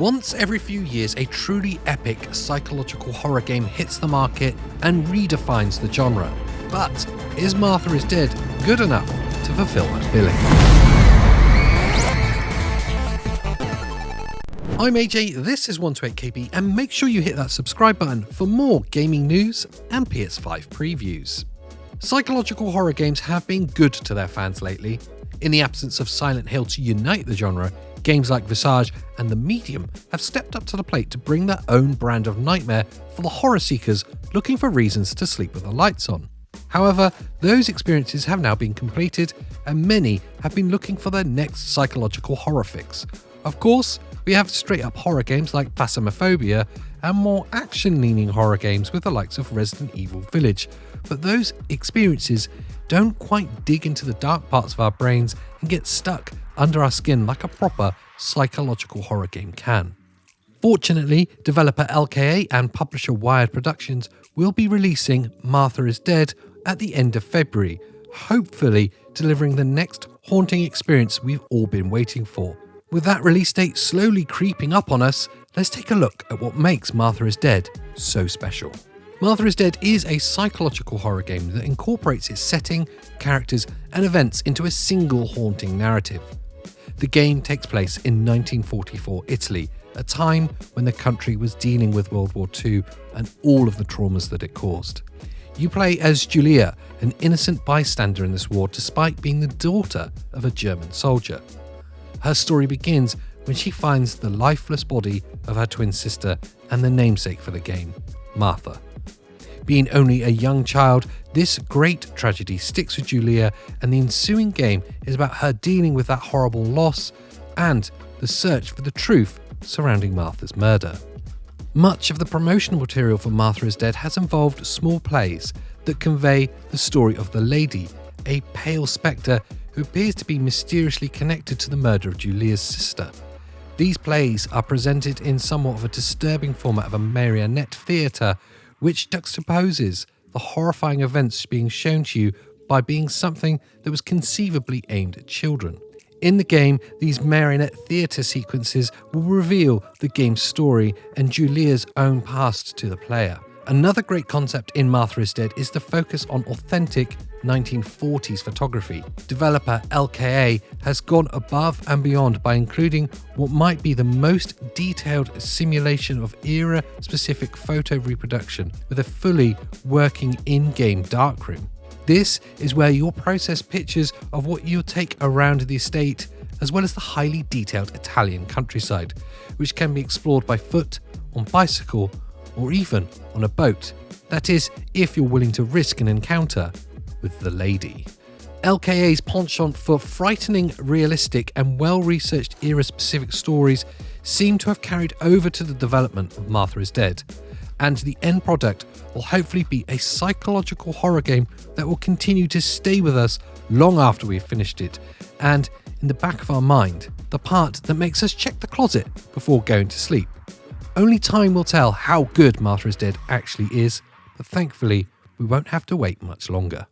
Once every few years, a truly epic psychological horror game hits the market and redefines the genre. But is Martha is Dead good enough to fulfill that billing? I'm AJ, this is 128KB, and make sure you hit that subscribe button for more gaming news and PS5 previews. Psychological horror games have been good to their fans lately. In the absence of Silent Hill to unite the genre, games like Visage and The Medium have stepped up to the plate to bring their own brand of nightmare for the horror seekers looking for reasons to sleep with the lights on. However, those experiences have now been completed, and many have been looking for their next psychological horror fix. Of course, we have straight-up horror games like Phasmophobia and more action-leaning horror games with the likes of Resident Evil Village, but those experiences don't quite dig into the dark parts of our brains and get stuck under our skin like a proper psychological horror game can. Fortunately, developer LKA and publisher Wired Productions will be releasing Martha is Dead at the end of February, hopefully delivering the next haunting experience we've all been waiting for. With that release date slowly creeping up on us, let's take a look at what makes Martha is Dead so special. Martha is Dead is a psychological horror game that incorporates its setting, characters, and events into a single haunting narrative. The game takes place in 1944 Italy, a time when the country was dealing with World War II and all of the traumas that it caused. You play as Julia, an innocent bystander in this war despite being the daughter of a German soldier. Her story begins when she finds the lifeless body of her twin sister and the namesake for the game, Martha. Being only a young child, this great tragedy sticks with Julia, and the ensuing game is about her dealing with that horrible loss and the search for the truth surrounding Martha's murder. Much of the promotional material for Martha is Dead has involved small plays that convey the story of the Lady, a pale spectre who appears to be mysteriously connected to the murder of Julia's sister. These plays are presented in somewhat of a disturbing format of a marionette theatre, which juxtaposes the horrifying events being shown to you by being something that was conceivably aimed at children. In the game, these marionette theatre sequences will reveal the game's story and Julia's own past to the player. Another great concept in Martha is Dead is the focus on authentic 1940s photography. Developer LKA has gone above and beyond by including what might be the most detailed simulation of era-specific photo reproduction with a fully working in-game darkroom. This is where you'll process pictures of what you'll take around the estate, as well as the highly detailed Italian countryside, which can be explored by foot, on bicycle, or even on a boat. That is, if you're willing to risk an encounter with the Lady. LKA's penchant for frightening, realistic, and well-researched era-specific stories seem to have carried over to the development of Martha is Dead, and the end product will hopefully be a psychological horror game that will continue to stay with us long after we've finished it, and in the back of our mind, the part that makes us check the closet before going to sleep. Only time will tell how good Martha is Dead actually is, but thankfully we won't have to wait much longer.